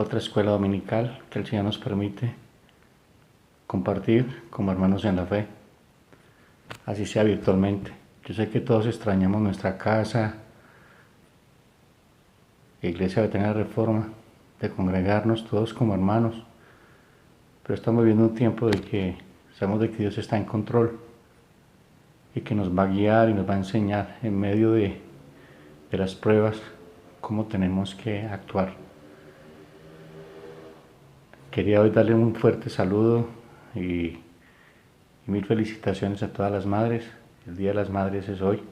otra escuela dominical que el Señor nos permite compartir como hermanos en la fe, así sea virtualmente. Yo sé que todos extrañamos nuestra casa, la Iglesia de Betania Reforma, de congregarnos todos como hermanos, pero estamos viviendo un tiempo de que sabemos de que Dios está en control y que nos va a guiar y nos va a enseñar en medio de las pruebas cómo tenemos que actuar. Quería hoy darle un fuerte saludo y mil felicitaciones a todas las madres. El Día de las Madres es hoy.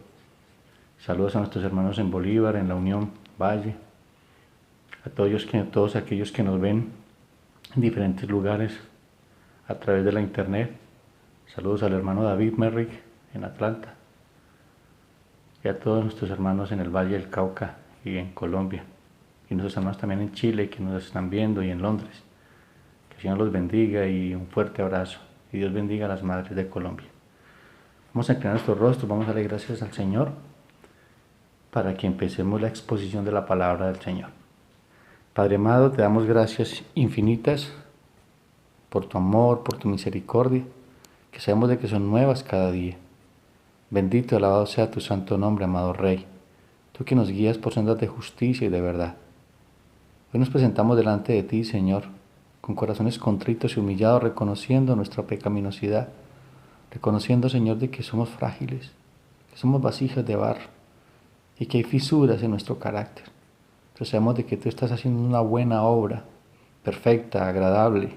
Saludos a nuestros hermanos en Bolívar, en la Unión Valle, a todos aquellos que nos ven en diferentes lugares a través de la internet. Saludos al hermano David Merrick en Atlanta y a todos nuestros hermanos en el Valle del Cauca y en Colombia, y nuestros hermanos también en Chile que nos están viendo, y en Londres. Que el Señor los bendiga y un fuerte abrazo, y Dios bendiga a las madres de Colombia. Vamos a inclinar nuestros rostros, vamos a darle gracias al Señor para que empecemos la exposición de la palabra del Señor. Padre amado, te damos gracias infinitas por tu amor, por tu misericordia, que sabemos de que son nuevas cada día. Bendito y alabado sea tu santo nombre, amado Rey, tú que nos guías por sendas de justicia y de verdad. Hoy nos presentamos delante de ti, Señor, con corazones contritos y humillados, reconociendo nuestra pecaminosidad, reconociendo, Señor, de que somos frágiles, que somos vasijas de barro y que hay fisuras en nuestro carácter. Pero sabemos de que tú estás haciendo una buena obra, perfecta, agradable,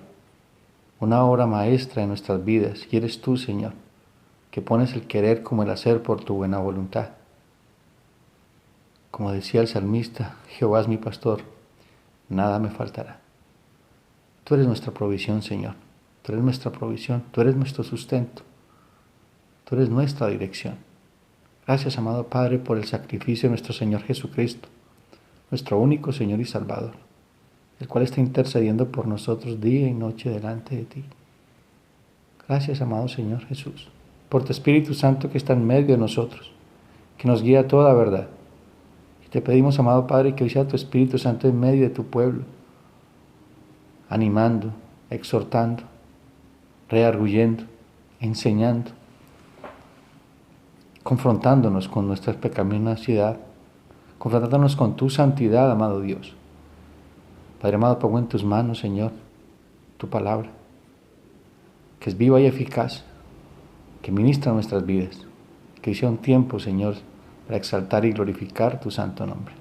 una obra maestra en nuestras vidas, y eres tú, Señor, que pones el querer como el hacer por tu buena voluntad. Como decía el salmista, Jehová es mi pastor, nada me faltará. Tú eres nuestra provisión, Señor, tú eres nuestra provisión, tú eres nuestro sustento, tú eres nuestra dirección. Gracias, amado Padre, por el sacrificio de nuestro Señor Jesucristo, nuestro único Señor y Salvador, el cual está intercediendo por nosotros día y noche delante de ti. Gracias, amado Señor Jesús, por tu Espíritu Santo que está en medio de nosotros, que nos guía a toda verdad. Y te pedimos, amado Padre, que hoy sea tu Espíritu Santo en medio de tu pueblo, animando, exhortando, redarguyendo, enseñando, confrontándonos con nuestra pecaminosidad, confrontándonos con tu santidad, amado Dios. Padre amado, pongo en tus manos, Señor, tu palabra, que es viva y eficaz, que ministra nuestras vidas, que sea un tiempo, Señor, para exaltar y glorificar tu santo nombre.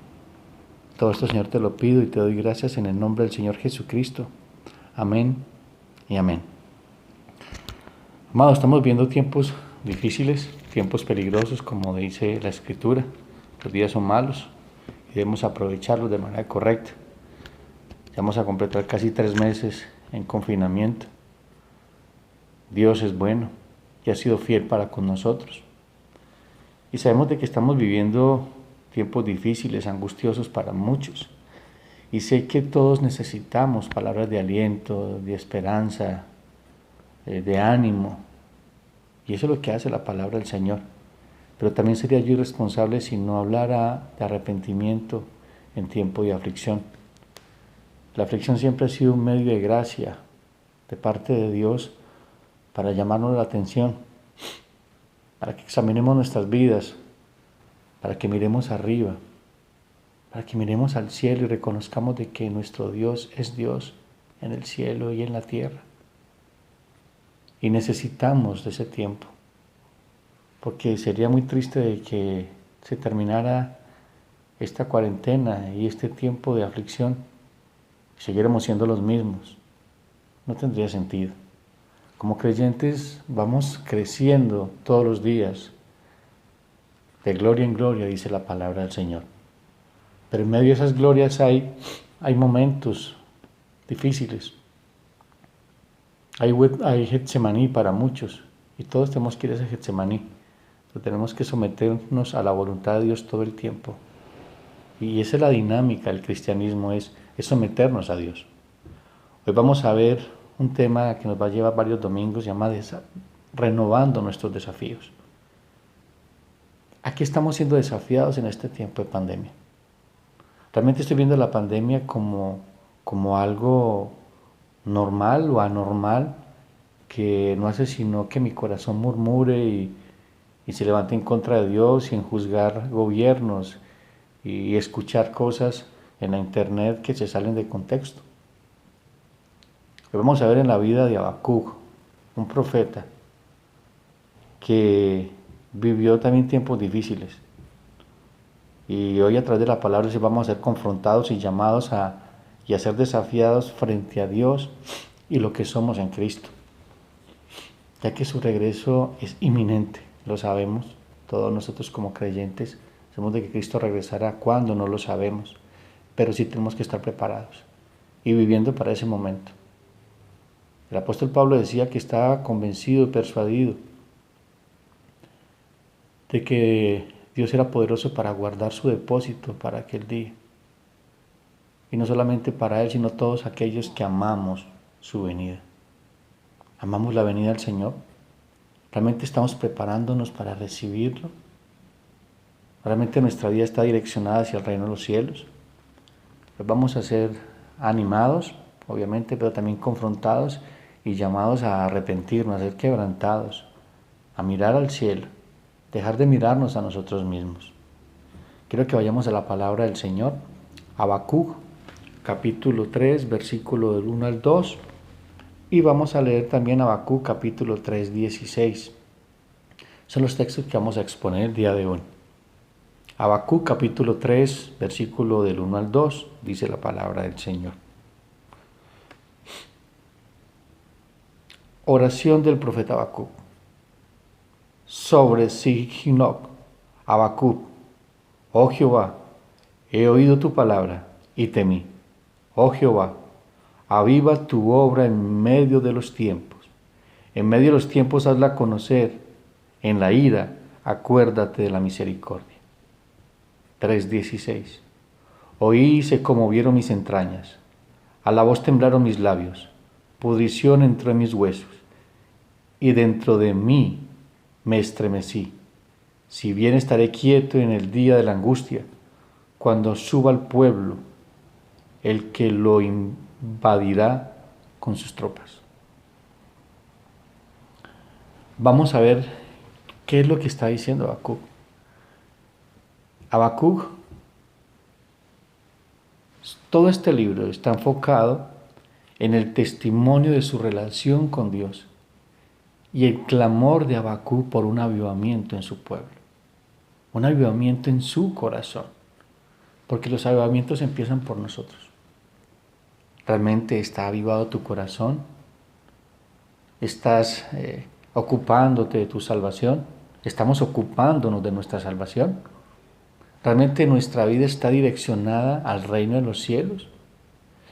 Todo esto, Señor, te lo pido y te doy gracias en el nombre del Señor Jesucristo. Amén y amén. Amados, estamos viendo tiempos difíciles, tiempos peligrosos, como dice la Escritura. Los días son malos y debemos aprovecharlos de manera correcta. Ya vamos a completar casi 3 meses en confinamiento. Dios es bueno y ha sido fiel para con nosotros. Y sabemos de que estamos viviendo tiempos difíciles, angustiosos para muchos. Y sé que todos necesitamos palabras de aliento, de esperanza, de ánimo. Y eso es lo que hace la palabra del Señor. Pero también sería yo irresponsable si no hablara de arrepentimiento en tiempo de aflicción. La aflicción siempre ha sido un medio de gracia de parte de Dios para llamarnos la atención, para que examinemos nuestras vidas, para que miremos arriba, para que miremos al cielo y reconozcamos de que nuestro Dios es Dios en el cielo y en la tierra. Y necesitamos de ese tiempo, porque sería muy triste de que se terminara esta cuarentena y este tiempo de aflicción y siguiéramos siendo los mismos. No tendría sentido. Como creyentes vamos creciendo todos los días, de gloria en gloria, dice la palabra del Señor. Pero en medio de esas glorias hay momentos difíciles. Hay Getsemaní para muchos, y todos tenemos que ir a ese Getsemaní, pero tenemos que someternos a la voluntad de Dios todo el tiempo. Y esa es la dinámica del cristianismo, es someternos a Dios. Hoy vamos a ver un tema que nos va a llevar varios domingos, llamado renovando nuestros desafíos. ¿A qué estamos siendo desafiados en este tiempo de pandemia? Realmente estoy viendo la pandemia como como algo normal o anormal, que no hace sino que mi corazón murmure y se levante en contra de Dios y en juzgar gobiernos y escuchar cosas en la internet que se salen de contexto. Lo vamos a ver en la vida de Habacuc, un profeta que vivió también tiempos difíciles. Y hoy a través de la palabra vamos a ser confrontados y llamados y a ser desafiados frente a Dios y lo que somos en Cristo, ya que su regreso es inminente, lo sabemos, todos nosotros como creyentes sabemos de que Cristo regresará. ¿Cuándo? No lo sabemos, pero sí tenemos que estar preparados y viviendo para ese momento. El apóstol Pablo decía que estaba convencido y persuadido de que Dios era poderoso para guardar su depósito para aquel día. Y no solamente para Él, sino todos aquellos que amamos su venida. ¿Amamos la venida del Señor? ¿Realmente estamos preparándonos para recibirlo? ¿Realmente nuestra vida está direccionada hacia el reino de los cielos? Pues vamos a ser animados, obviamente, pero también confrontados y llamados a arrepentirnos, a ser quebrantados, a mirar al cielo, dejar de mirarnos a nosotros mismos. Quiero que vayamos a la palabra del Señor, Habacuc, capítulo 3, versículo del 1 al 2, y vamos a leer también Habacuc, capítulo 3, 16. Son los textos que vamos a exponer el día de hoy. Habacuc, capítulo 3, versículo del 1 al 2, dice la palabra del Señor. Oración del profeta Habacuc. Sobre Sihinoc, Habacuc, oh Jehová, he oído tu palabra y temí. Oh Jehová, aviva tu obra en medio de los tiempos. En medio de los tiempos hazla conocer. En la ira, acuérdate de la misericordia. 3:16. Oí y se conmovieron mis entrañas. A la voz temblaron mis labios. Pudrición entró en mis huesos. Y dentro de mí me estremecí. Si bien estaré quieto en el día de la angustia, cuando suba al pueblo, el que lo invadirá con sus tropas. Vamos a ver qué es lo que está diciendo Habacuc. Habacuc, todo este libro está enfocado en el testimonio de su relación con Dios y el clamor de Habacuc por un avivamiento en su pueblo, un avivamiento en su corazón, porque los avivamientos empiezan por nosotros. ¿Realmente está avivado tu corazón? ¿Estás ocupándote de tu salvación? ¿Estamos ocupándonos de nuestra salvación? ¿Realmente nuestra vida está direccionada al reino de los cielos?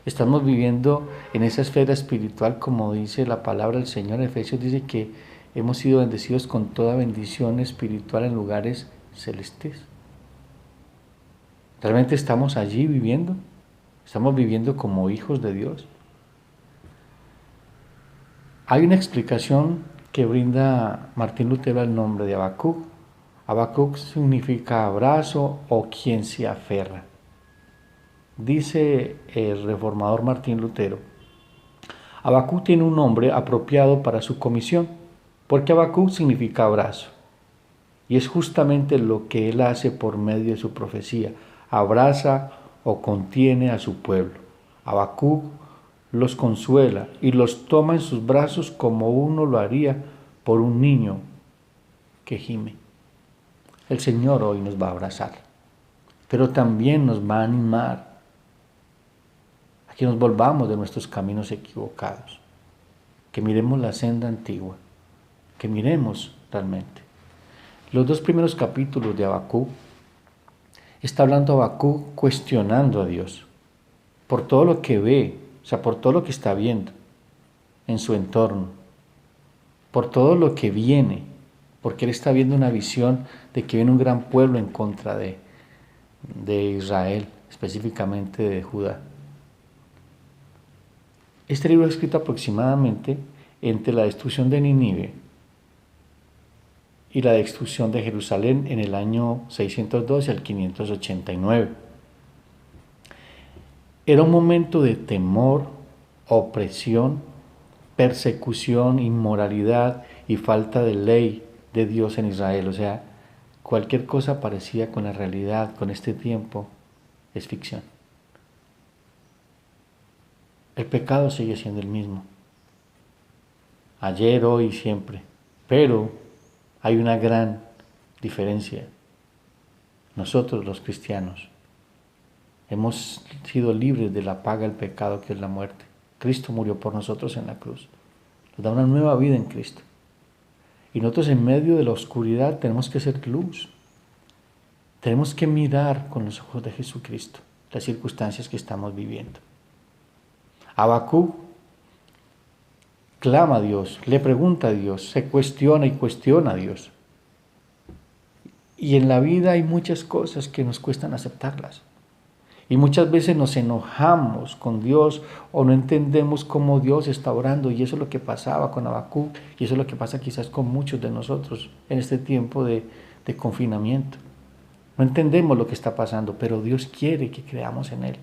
¿Estamos viviendo en esa esfera espiritual como dice la palabra del Señor? Efesios dice que hemos sido bendecidos con toda bendición espiritual en lugares celestes. ¿Realmente estamos allí viviendo? ¿Estamos viviendo como hijos de Dios? Hay una explicación que brinda Martín Lutero al nombre de Habacuc. Habacuc significa abrazo o quien se aferra. Dice el reformador Martín Lutero, Habacuc tiene un nombre apropiado para su comisión, porque Habacuc significa abrazo. Y es justamente lo que él hace por medio de su profecía. Abraza o contiene a su pueblo. Habacuc los consuela y los toma en sus brazos como uno lo haría por un niño que gime. El Señor hoy nos va a abrazar, pero también nos va a animar a que nos volvamos de nuestros caminos equivocados, que miremos la senda antigua, que miremos realmente. Los dos primeros capítulos de Habacuc está hablando Habacuc cuestionando a Dios por todo lo que ve, o sea, por todo lo que está viendo en su entorno, por todo lo que viene, porque él está viendo una visión de que viene un gran pueblo en contra de Israel, específicamente de Judá. Este libro es escrito aproximadamente entre la destrucción de Nínive y la destrucción de Jerusalén en el año 612 al 589. Era un momento de temor, opresión, persecución, inmoralidad y falta de ley de Dios en Israel. O sea, cualquier cosa parecida con la realidad, con este tiempo, es ficción. El pecado sigue siendo el mismo, ayer, hoy y siempre. Pero hay una gran diferencia. Nosotros los cristianos hemos sido libres de la paga del pecado que es la muerte. Cristo murió por nosotros en la cruz. Nos da una nueva vida en Cristo. Y nosotros en medio de la oscuridad tenemos que ser luz. Tenemos que mirar con los ojos de Jesucristo las circunstancias que estamos viviendo. Habacuc clama a Dios, le pregunta a Dios, se cuestiona y cuestiona a Dios. Y en la vida hay muchas cosas que nos cuestan aceptarlas. Y muchas veces nos enojamos con Dios o no entendemos cómo Dios está orando. Y eso es lo que pasaba con Habacuc y eso es lo que pasa quizás con muchos de nosotros en este tiempo de confinamiento. No entendemos lo que está pasando, pero Dios quiere que creamos en Él.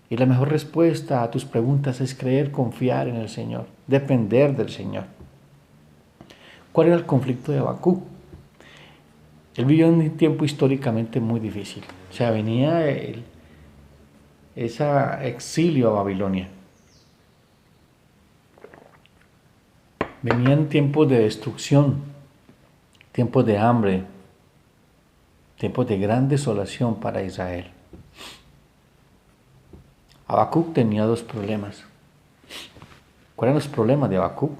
Y la mejor respuesta a tus preguntas es creer, confiar en el Señor, depender del Señor. ¿Cuál era el conflicto de Habacuc? Él vivió en un tiempo históricamente muy difícil. O sea, venía ese exilio a Babilonia. Venían tiempos de destrucción, tiempos de hambre, tiempos de gran desolación para Israel. Habacuc tenía dos problemas. ¿Cuáles eran los problemas de Habacuc?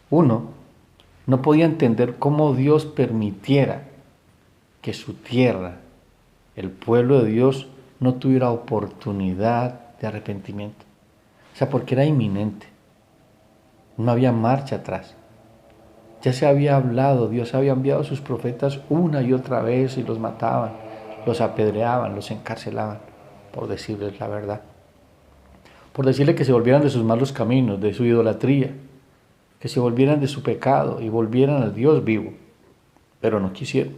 Uno, no podía entender cómo Dios permitiera que su tierra, el pueblo de Dios, no tuviera oportunidad de arrepentimiento. O sea, porque era inminente. No había marcha atrás. Ya se había hablado, Dios había enviado a sus profetas una y otra vez y los mataban, los apedreaban, los encarcelaban, por decirles la verdad. Por decirle que se volvieran de sus malos caminos, de su idolatría, que se volvieran de su pecado y volvieran al Dios vivo. Pero no quisieron.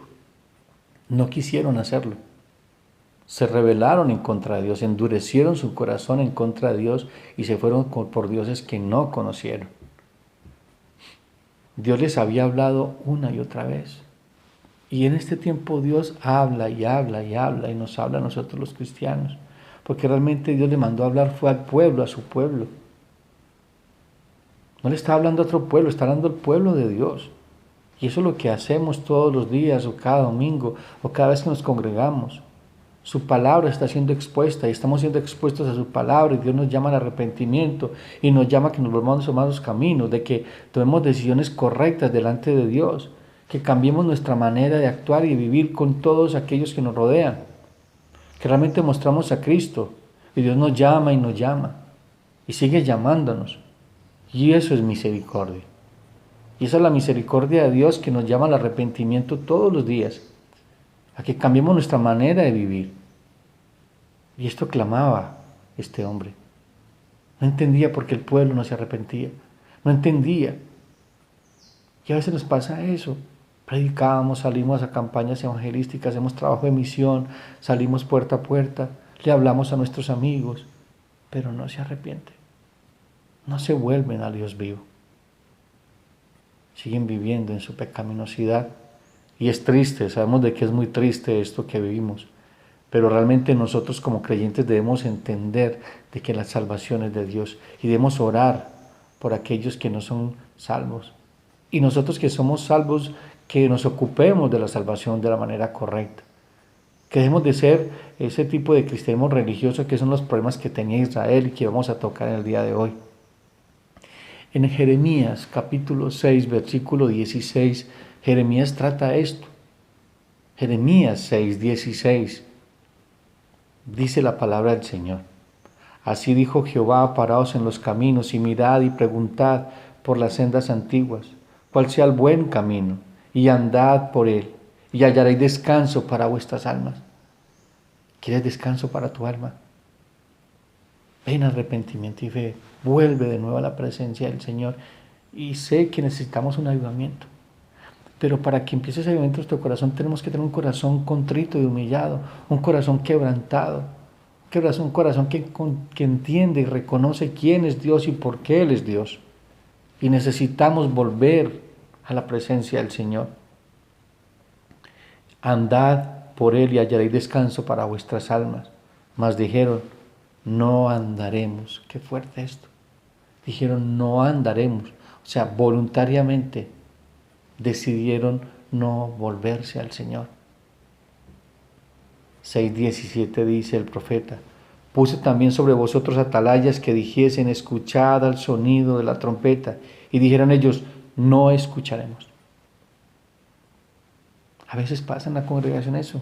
No quisieron hacerlo. Se rebelaron en contra de Dios, endurecieron su corazón en contra de Dios y se fueron por dioses que no conocieron. Dios les había hablado una y otra vez. Y en este tiempo Dios habla y habla y habla y nos habla a nosotros los cristianos. Porque realmente Dios le mandó a hablar fue al pueblo, a su pueblo. No le está hablando a otro pueblo, está hablando al pueblo de Dios. Y eso es lo que hacemos todos los días o cada domingo o cada vez que nos congregamos. Su palabra está siendo expuesta y estamos siendo expuestos a su palabra y Dios nos llama al arrepentimiento y nos llama a que nos volvamos a malos caminos, de que tomemos decisiones correctas delante de Dios, que cambiemos nuestra manera de actuar y vivir con todos aquellos que nos rodean, que realmente mostramos a Cristo y Dios nos llama y sigue llamándonos y eso es misericordia. Y esa es la misericordia de Dios que nos llama al arrepentimiento todos los días, a que cambiemos nuestra manera de vivir. Y esto clamaba este hombre. No entendía por qué el pueblo no se arrepentía. No entendía. Y a veces nos pasa eso. Predicamos, salimos a campañas evangelísticas, hacemos trabajo de misión, salimos puerta a puerta, le hablamos a nuestros amigos, pero no se arrepienten. No se vuelven al Dios vivo. Siguen viviendo en su pecaminosidad. Y es triste, sabemos de que es muy triste esto que vivimos, pero realmente nosotros como creyentes debemos entender de que la salvación es de Dios y debemos orar por aquellos que no son salvos. Y nosotros que somos salvos, que nos ocupemos de la salvación de la manera correcta. Que dejemos de ser ese tipo de cristianismo religioso que son los problemas que tenía Israel y que vamos a tocar en el día de hoy. En Jeremías capítulo 6, versículo 16, Jeremías trata esto. Jeremías 6, 16. Dice la palabra del Señor. Así dijo Jehová, paraos en los caminos y mirad y preguntad por las sendas antiguas, cuál sea el buen camino, y andad por él, y hallaréis descanso para vuestras almas. ¿Quieres descanso para tu alma? Ven arrepentimiento y fe, vuelve de nuevo a la presencia del Señor. Y sé que necesitamos un avivamiento. Pero para que empiece ese avivamiento en nuestro corazón tenemos que tener un corazón contrito y humillado, un corazón quebrantado, Un corazón que entiende y reconoce quién es Dios y por qué Él es Dios. Y necesitamos volver a la presencia del Señor. Andad por Él y hallaréis descanso para vuestras almas. Mas dijeron, no andaremos. Qué fuerte esto. Dijeron, no andaremos. O sea, voluntariamente decidieron no volverse al Señor. 6:17 dice el profeta, puse también sobre vosotros atalayas que dijesen, escuchad al sonido de la trompeta, y dijeran ellos, no escucharemos. A veces pasa en la congregación eso.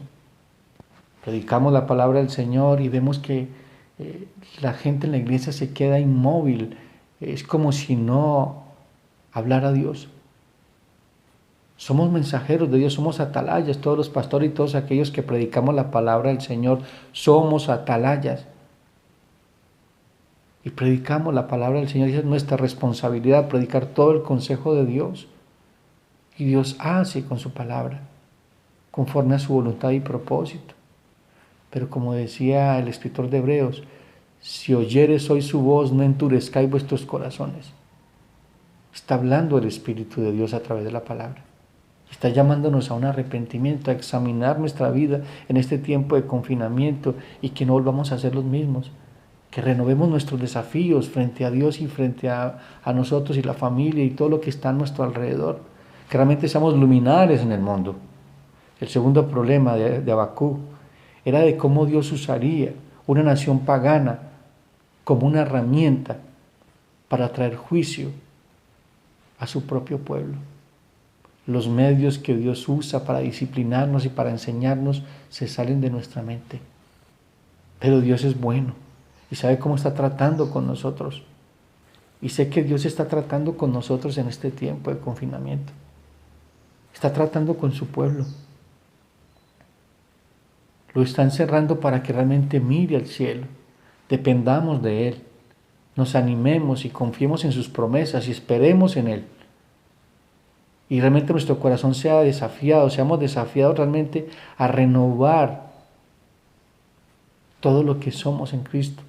Predicamos la palabra del Señor y vemos que la gente en la iglesia se queda inmóvil. Es como si no hablara Dios. Somos mensajeros de Dios, somos atalayas, todos los pastores y todos aquellos que predicamos la palabra del Señor, somos atalayas. Y predicamos la palabra del Señor, y es nuestra responsabilidad predicar todo el consejo de Dios. Y Dios hace con su palabra, conforme a su voluntad y propósito. Pero como decía el escritor de Hebreos, si oyeres hoy su voz, no endurezcáis vuestros corazones. Está hablando el Espíritu de Dios a través de la palabra. Está llamándonos a un arrepentimiento, a examinar nuestra vida en este tiempo de confinamiento y que no volvamos a ser los mismos. Que renovemos nuestros desafíos frente a Dios y frente a nosotros y la familia y todo lo que está a nuestro alrededor. Que realmente seamos luminares en el mundo. El segundo problema de Habacuc era de cómo Dios usaría una nación pagana como una herramienta para traer juicio a su propio pueblo. Los medios que Dios usa para disciplinarnos y para enseñarnos se salen de nuestra mente. Pero Dios es bueno y sabe cómo está tratando con nosotros. Y sé que Dios está tratando con nosotros en este tiempo de confinamiento. Está tratando con su pueblo. Lo está encerrando para que realmente mire al cielo. Dependamos de Él. Nos animemos y confiemos en sus promesas y esperemos en Él. Y realmente nuestro corazón sea desafiado, seamos desafiados realmente a renovar todo lo que somos en Cristo.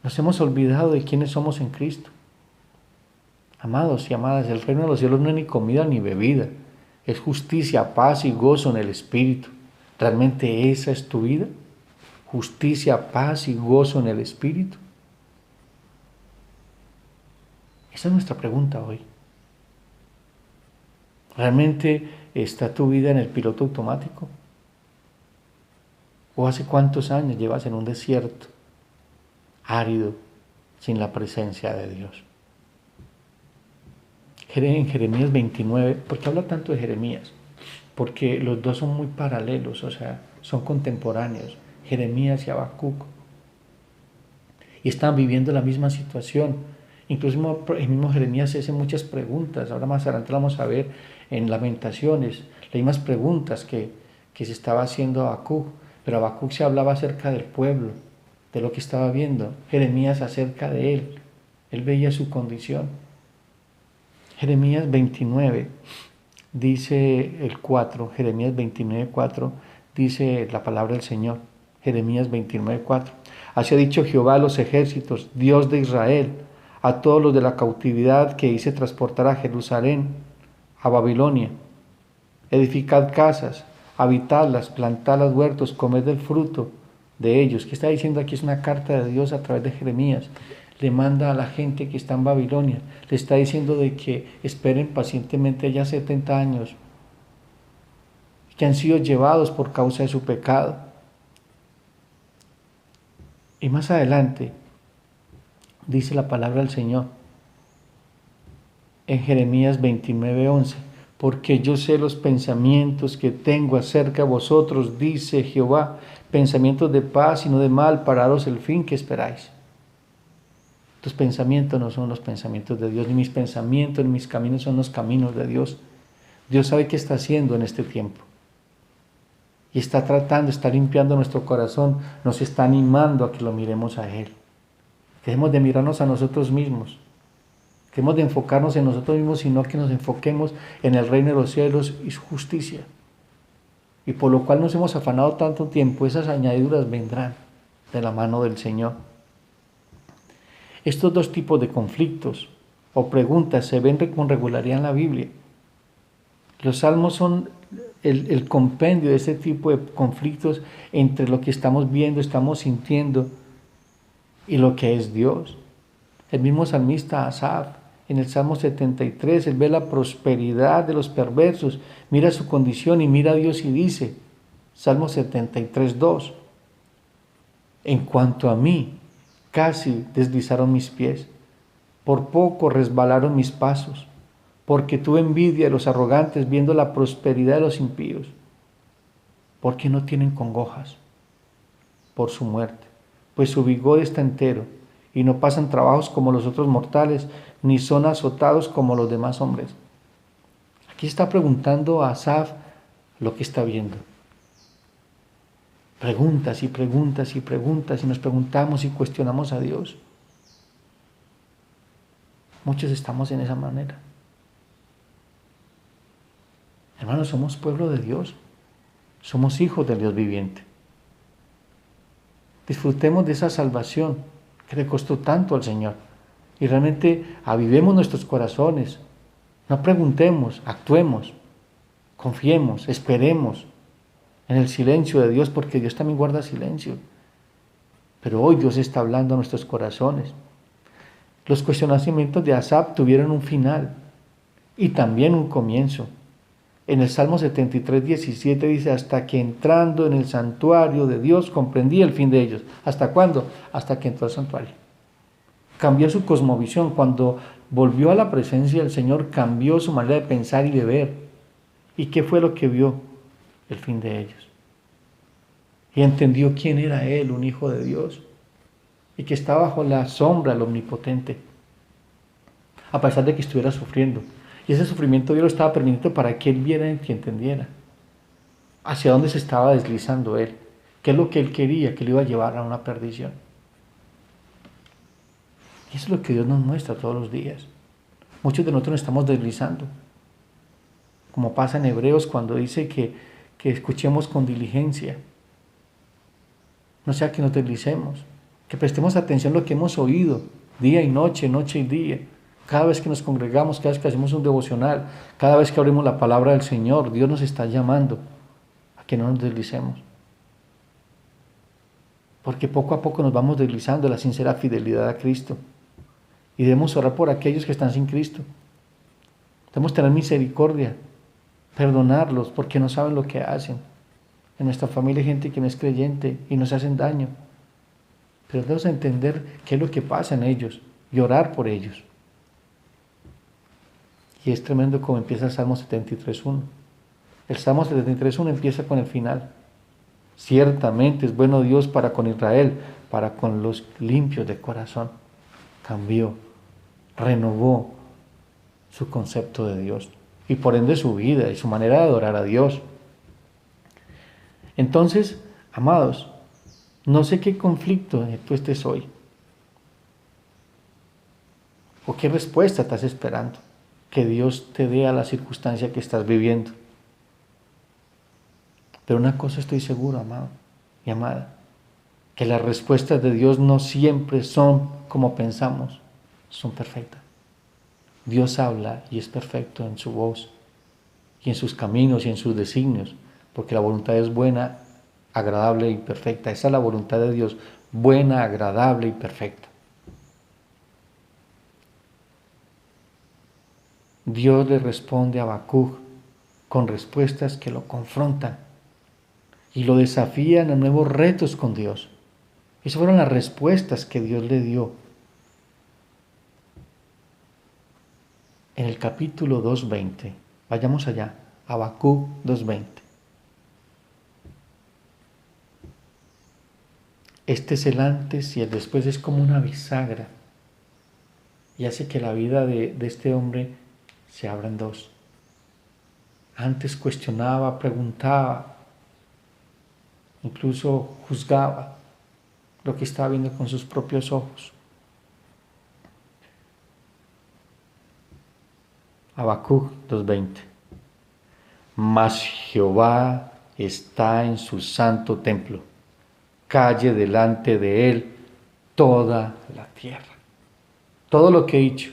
Nos hemos olvidado de quiénes somos en Cristo. Amados y amadas, el reino de los cielos no es ni comida ni bebida, es justicia, paz y gozo en el Espíritu. ¿Realmente esa es tu vida? Justicia, paz y gozo en el Espíritu. Esa es nuestra pregunta hoy. ¿Realmente está tu vida en el piloto automático? ¿O hace cuántos años llevas en un desierto árido, sin la presencia de Dios? En Jeremías 29, ¿por qué habla tanto de Jeremías? Porque los dos son muy paralelos, o sea, son contemporáneos, Jeremías y Habacuc. Y están viviendo la misma situación. Incluso el mismo Jeremías se hace muchas preguntas. Ahora más adelante lo vamos a ver en Lamentaciones, las mismas preguntas que se estaba haciendo Habacuc. Pero Habacuc se hablaba acerca del pueblo, de lo que estaba viendo. Jeremías acerca de él. Él veía su condición. Jeremías 29, dice el 4, Jeremías 29, 4, dice la palabra del Señor. Jeremías 29, 4. Así ha dicho Jehová a los ejércitos, Dios de Israel, a todos los de la cautividad que hice transportar a Jerusalén, a Babilonia. Edificad casas, habitadlas, plantad huertos, comed del fruto de ellos. ¿Qué está diciendo aquí? Es una carta de Dios a través de Jeremías. Le manda a la gente que está en Babilonia. Le está diciendo de que esperen pacientemente ya 70 años, que han sido llevados por causa de su pecado. Y más adelante dice la palabra del Señor en Jeremías 29:11, porque yo sé los pensamientos que tengo acerca de vosotros, dice Jehová, pensamientos de paz y no de mal, para daros el fin que esperáis. Tus pensamientos no son los pensamientos de Dios, ni mis pensamientos, ni mis caminos son los caminos de Dios. Dios sabe qué está haciendo en este tiempo. Y está tratando, está limpiando nuestro corazón, nos está animando a que lo miremos a Él. Dejemos de mirarnos a nosotros mismos. Dejemos de enfocarnos en nosotros mismos, sino que nos enfoquemos en el reino de los cielos y su justicia. y por lo cual nos hemos afanado tanto tiempo, esas añadiduras vendrán de la mano del Señor. Estos dos tipos de conflictos o preguntas se ven con regularidad en la Biblia. Los salmos son el compendio de ese tipo de conflictos entre lo que estamos viendo, estamos sintiendo y lo que es Dios. El mismo salmista Asaf, en el Salmo 73, él ve la prosperidad de los perversos, mira su condición y mira a Dios y dice, Salmo 73, 2, en cuanto a mí, casi deslizaron mis pies, por poco resbalaron mis pasos, porque tuve envidia de los arrogantes viendo la prosperidad de los impíos, porque no tienen congojas por su muerte, pues su vigor está entero, y no pasan trabajos como los otros mortales, ni son azotados como los demás hombres. Aquí está preguntando a Asaf lo que está viendo. Preguntas y preguntas y preguntas, y nos preguntamos y cuestionamos a Dios. Muchos estamos en esa manera. Hermanos, somos pueblo de Dios, somos hijos del Dios viviente. Disfrutemos de esa salvación que le costó tanto al Señor y realmente avivemos nuestros corazones. No preguntemos, actuemos, confiemos, esperemos en el silencio de Dios, porque Dios también guarda silencio. Pero hoy Dios está hablando a nuestros corazones. Los cuestionamientos de Asaf tuvieron un final y también un comienzo. En el Salmo 73, 17 dice, hasta que entrando en el santuario de Dios comprendí el fin de ellos. ¿Hasta cuándo? Hasta que entró al santuario. Cambió su cosmovisión. Cuando volvió a la presencia del Señor, cambió su manera de pensar y de ver. ¿Y qué fue lo que vio? El fin de ellos. Y entendió quién era Él, un hijo de Dios, y que estaba bajo la sombra del Omnipotente, a pesar de que estuviera sufriendo. Y ese sufrimiento Dios lo estaba permitiendo para que Él viera y que entendiera hacia dónde se estaba deslizando Él, qué es lo que Él quería, que le iba a llevar a una perdición. Y eso es lo que Dios nos muestra todos los días. Muchos de nosotros nos estamos deslizando, como pasa en Hebreos cuando dice que escuchemos con diligencia, no sea que nos deslicemos, que prestemos atención a lo que hemos oído día y noche, noche y día. Cada vez que nos congregamos, cada vez que hacemos un devocional, cada vez que abrimos la palabra del Señor, Dios nos está llamando a que no nos deslicemos. Porque poco a poco nos vamos deslizando de la sincera fidelidad a Cristo. Y debemos orar por aquellos que están sin Cristo. Debemos tener misericordia, perdonarlos porque no saben lo que hacen. En nuestra familia hay gente que no es creyente y nos hacen daño. Pero debemos entender qué es lo que pasa en ellos y orar por ellos. Y es tremendo como empieza el Salmo 73.1. El Salmo 73.1 empieza con el final. Ciertamente es bueno Dios para con Israel, para con los limpios de corazón. Cambió, renovó su concepto de Dios y por ende su vida y su manera de adorar a Dios. Entonces, amados, no sé qué conflicto tú estés hoy o qué respuesta estás esperando que Dios te dé a la circunstancia que estás viviendo. Pero una cosa estoy seguro, amado y amada, que las respuestas de Dios no siempre son como pensamos, son perfectas. Dios habla y es perfecto en su voz y en sus caminos y en sus designios, porque la voluntad es buena, agradable y perfecta. Esa es la voluntad de Dios, buena, agradable y perfecta. Dios le responde a Habacuc con respuestas que lo confrontan y lo desafían a nuevos retos con Dios. Esas fueron las respuestas que Dios le dio. En el capítulo 2:20, vayamos allá, Habacuc 2:20. Este es el antes y el después, es como una bisagra y hace que la vida de este hombre se abra en dos. Antes cuestionaba, preguntaba, incluso juzgaba lo que estaba viendo con sus propios ojos. Habacuc 2:20. Mas Jehová está en su santo templo. Calle delante de él toda la tierra. Todo lo que he dicho,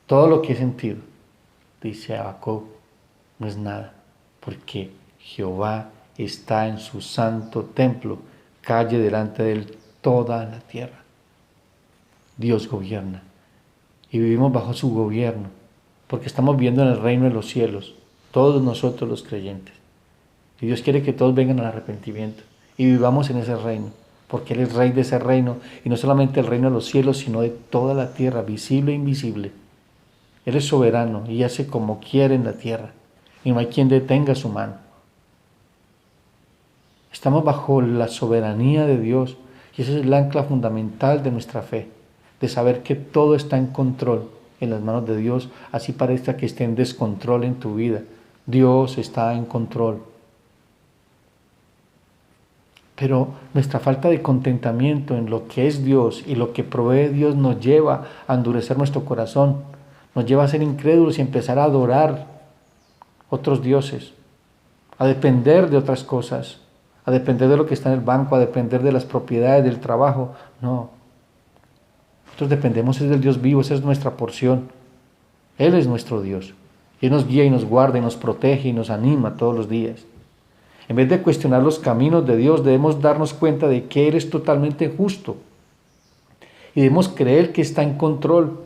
todo lo que he sentido, dice Habacuc, no es nada, porque Jehová está en su santo templo, calle delante de él toda la tierra. Dios gobierna y vivimos bajo su gobierno, porque estamos viviendo en el reino de los cielos, todos nosotros los creyentes. Y Dios quiere que todos vengan al arrepentimiento y vivamos en ese reino, porque Él es rey de ese reino, y no solamente el reino de los cielos, sino de toda la tierra, visible e invisible. Él es soberano y hace como quiere en la tierra, y no hay quien detenga su mano. Estamos bajo la soberanía de Dios, y esa es el ancla fundamental de nuestra fe, de saber que todo está en control en las manos de Dios, así parezca que esté en descontrol en tu vida. Dios está en control. Pero nuestra falta de contentamiento en lo que es Dios y lo que provee Dios nos lleva a endurecer nuestro corazón, nos lleva a ser incrédulos y empezar a adorar otros dioses, a depender de otras cosas, a depender de lo que está en el banco, a depender de las propiedades, del trabajo. No, nosotros dependemos del Dios vivo, esa es nuestra porción. Él es nuestro Dios. Y Él nos guía y nos guarda y nos protege y nos anima todos los días. En vez de cuestionar los caminos de Dios, debemos darnos cuenta de que Él es totalmente justo. Y debemos creer que está en control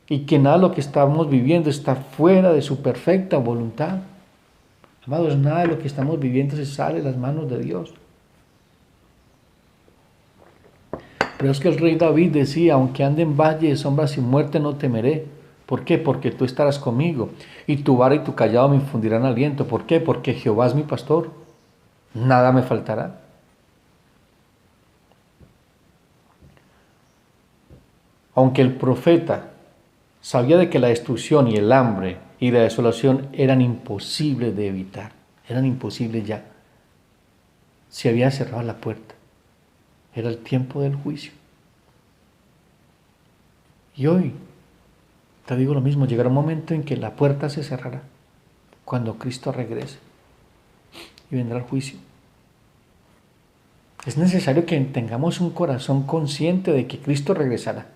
y que nada de lo que estamos viviendo está fuera de su perfecta voluntad. Amados, nada de lo que estamos viviendo se sale de las manos de Dios. Pero es que el rey David decía, aunque ande en valle de sombras y muerte no temeré. ¿Por qué? Porque tú estarás conmigo, y tu vara y tu callado me infundirán aliento. ¿Por qué? Porque Jehová es mi pastor, nada me faltará. Aunque el profeta sabía de que la destrucción y el hambre y la desolación eran imposibles de evitar, eran imposibles ya, se había cerrado la puerta, era el tiempo del juicio. Y hoy te digo lo mismo, llegará un momento en que la puerta se cerrará, cuando Cristo regrese y vendrá el juicio. Es necesario que tengamos un corazón consciente de que Cristo regresará,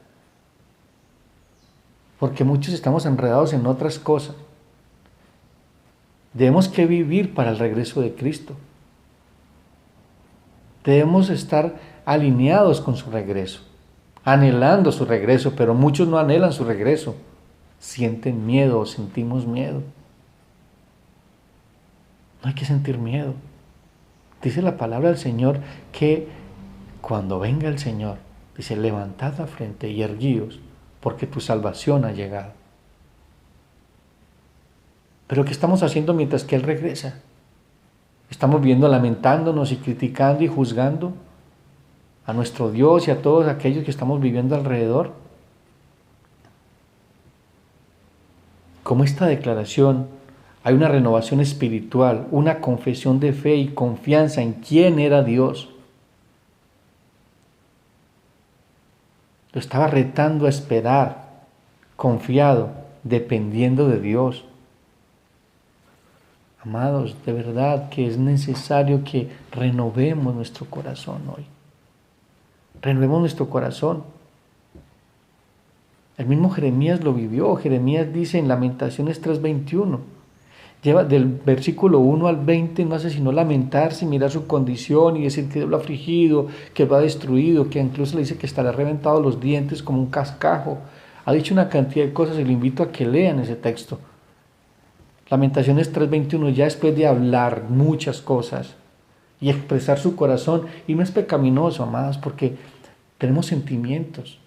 porque muchos estamos enredados en otras cosas. Debemos que vivir para el regreso de Cristo. Debemos estar alineados con su regreso, anhelando su regreso, pero muchos no anhelan su regreso. Sienten miedo o sentimos miedo. No hay que sentir miedo. Dice la palabra del Señor que cuando venga el Señor, dice, levantad la frente y erguíos, porque tu salvación ha llegado. Pero ¿qué estamos haciendo mientras que Él regresa? ¿Estamos viendo lamentándonos y criticando y juzgando a nuestro Dios y a todos aquellos que estamos viviendo alrededor? Como esta declaración, hay una renovación espiritual, una confesión de fe y confianza en quién era Dios. Lo estaba retando a esperar, confiado, dependiendo de Dios. Amados, de verdad que es necesario que renovemos nuestro corazón hoy. Renovemos nuestro corazón. El mismo Jeremías lo vivió. Jeremías dice en Lamentaciones 3:21, lleva del versículo 1 al 20, no hace sino lamentarse y mirar su condición y decir que lo ha afligido, que va destruido, que incluso le dice que estará reventado los dientes como un cascajo. Ha dicho una cantidad de cosas y le invito a que lean ese texto. Lamentaciones 3:21, ya después de hablar muchas cosas y expresar su corazón, y no es pecaminoso, amados, porque tenemos sentimientos,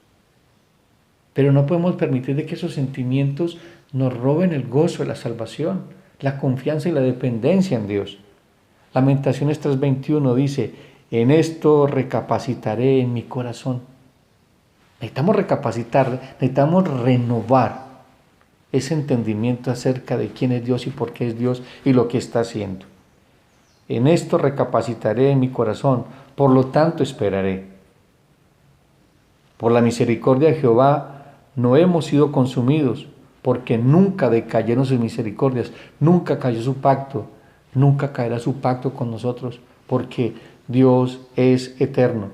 pero no podemos permitir de que esos sentimientos nos roben el gozo de la salvación, la confianza y la dependencia en Dios. Lamentaciones 3:21 dice, en esto recapacitaré en mi corazón. Necesitamos recapacitar, necesitamos renovar ese entendimiento acerca de quién es Dios y por qué es Dios y lo que está haciendo. En esto recapacitaré en mi corazón, por lo tanto esperaré. Por la misericordia de Jehová no hemos sido consumidos, porque nunca decayeron sus misericordias, nunca cayó su pacto, Nunca caerá su pacto con nosotros, porque Dios es eterno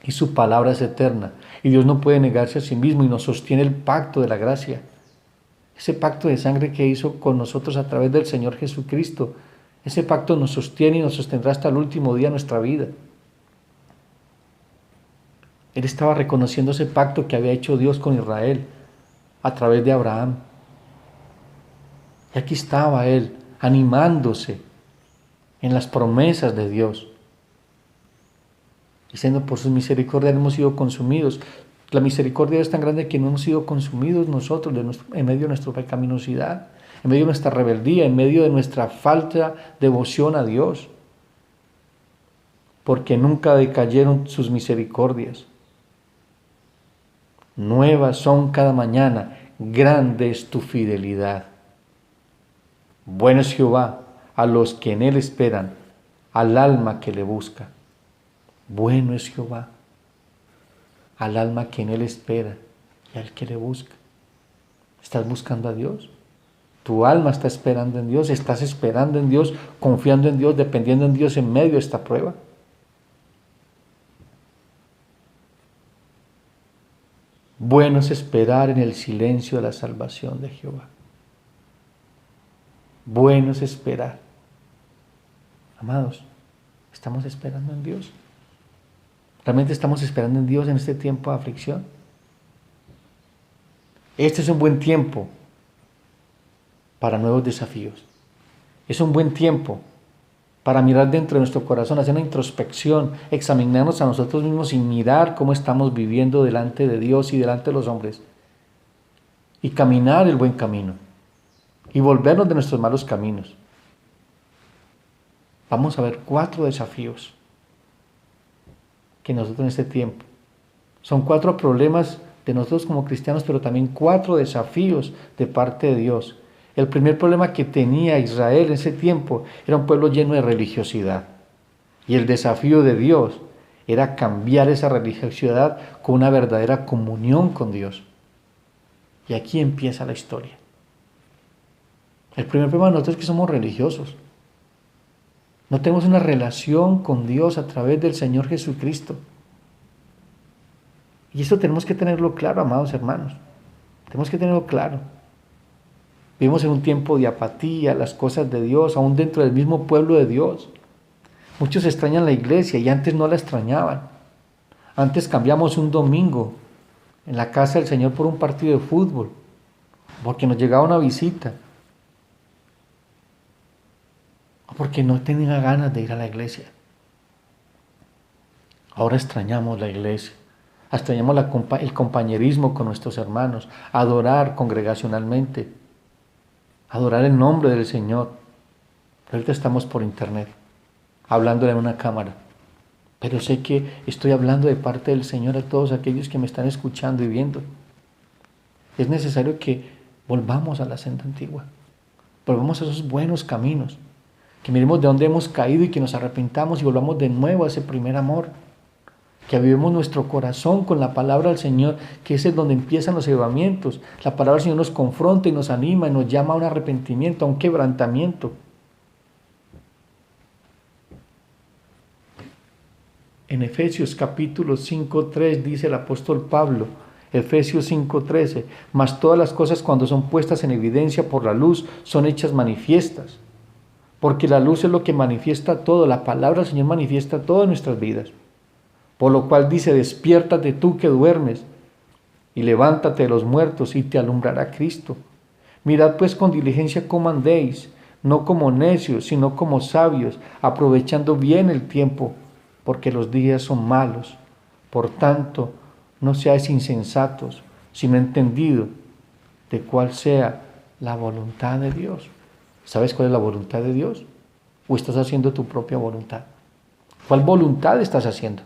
y su palabra es eterna. Y Dios no puede negarse a sí mismo y nos sostiene el pacto de la gracia. Ese pacto de sangre que hizo con nosotros a través del Señor Jesucristo. Ese pacto nos sostiene y nos sostendrá hasta el último día de nuestra vida. Él estaba reconociendo ese pacto que había hecho Dios con Israel a través de Abraham. Y aquí estaba él animándose en las promesas de Dios, diciendo: por sus misericordias hemos sido consumidos. La misericordia es tan grande que no hemos sido consumidos nosotros en medio de nuestra pecaminosidad, en medio de nuestra rebeldía, en medio de nuestra falta de devoción a Dios, porque nunca decayeron sus misericordias. Nuevas son cada mañana, grande es tu fidelidad. Bueno es Jehová a los que en él esperan, al alma que le busca. Bueno es Jehová al alma que en él espera y al que le busca. ¿Estás buscando a Dios? Tu alma está esperando en Dios, estás esperando en Dios, confiando en Dios, dependiendo en Dios en medio de esta prueba. Bueno es esperar en el silencio de la salvación de Jehová. Bueno es esperar. Amados, ¿estamos esperando en Dios? ¿Realmente estamos esperando en Dios en este tiempo de aflicción? Este es un buen tiempo para nuevos desafíos. Es un buen tiempo para mirar dentro de nuestro corazón, hacer una introspección, examinarnos a nosotros mismos y mirar cómo estamos viviendo delante de Dios y delante de los hombres. Y caminar el buen camino. Y volvernos de nuestros malos caminos. Vamos a ver 4 desafíos que nosotros en este tiempo. Son 4 problemas de nosotros como cristianos, pero también 4 desafíos de parte de Dios. El primer problema que tenía Israel en ese tiempo era un pueblo lleno de religiosidad. Y el desafío de Dios era cambiar esa religiosidad con una verdadera comunión con Dios. Y aquí empieza la historia. El primer problema de nosotros es que somos religiosos. No tenemos una relación con Dios a través del Señor Jesucristo. Y eso tenemos que tenerlo claro, amados hermanos. Tenemos que tenerlo claro. Vivimos en un tiempo de apatía, las cosas de Dios, aún dentro del mismo pueblo de Dios. Muchos extrañan la iglesia y antes no la extrañaban. Antes cambiamos un domingo en la casa del Señor por un partido de fútbol, porque nos llegaba una visita, o porque no tenía ganas de ir a la iglesia. Ahora extrañamos la iglesia, extrañamos el compañerismo con nuestros hermanos, adorar congregacionalmente, adorar el nombre del Señor. Ahorita estamos por internet, hablándole en una cámara. Pero sé que estoy hablando de parte del Señor a todos aquellos que me están escuchando y viendo. Es necesario que volvamos a la senda antigua, volvamos a esos buenos caminos, que miremos de dónde hemos caído y que nos arrepintamos y volvamos de nuevo a ese primer amor. Que avivemos nuestro corazón con la palabra del Señor, que es donde empiezan los avivamientos. La palabra del Señor nos confronta y nos anima y nos llama a un arrepentimiento, a un quebrantamiento. En Efesios capítulo 5:3 dice el apóstol Pablo, Efesios 5:13, mas todas las cosas cuando son puestas en evidencia por la luz son hechas manifiestas, porque la luz es lo que manifiesta todo, la palabra del Señor manifiesta todo en nuestras vidas. Por lo cual dice, despiértate tú que duermes, y levántate de los muertos, y te alumbrará Cristo. Mirad pues con diligencia cómo andéis, no como necios, sino como sabios, aprovechando bien el tiempo, porque los días son malos. Por tanto, no seáis insensatos, sino entendidos de cuál sea la voluntad de Dios. ¿Sabes cuál es la voluntad de Dios? ¿O estás haciendo tu propia voluntad? ¿Cuál voluntad estás haciendo?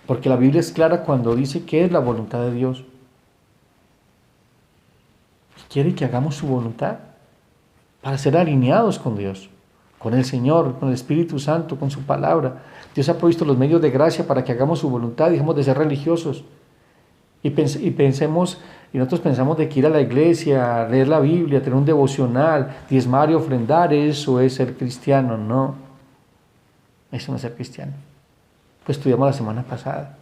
Porque la Biblia es clara cuando dice que es la voluntad de Dios. Quiere que hagamos su voluntad para ser alineados con Dios, con el Señor, con el Espíritu Santo, con su palabra. Dios ha provisto los medios de gracia para que hagamos su voluntad y dejemos de ser religiosos Y pensemos, y nosotros pensamos de que ir a la iglesia, leer la Biblia, tener un devocional, diezmar y ofrendar, eso es ser cristiano. No, eso no es ser cristiano. Pues estudiamos la semana pasada.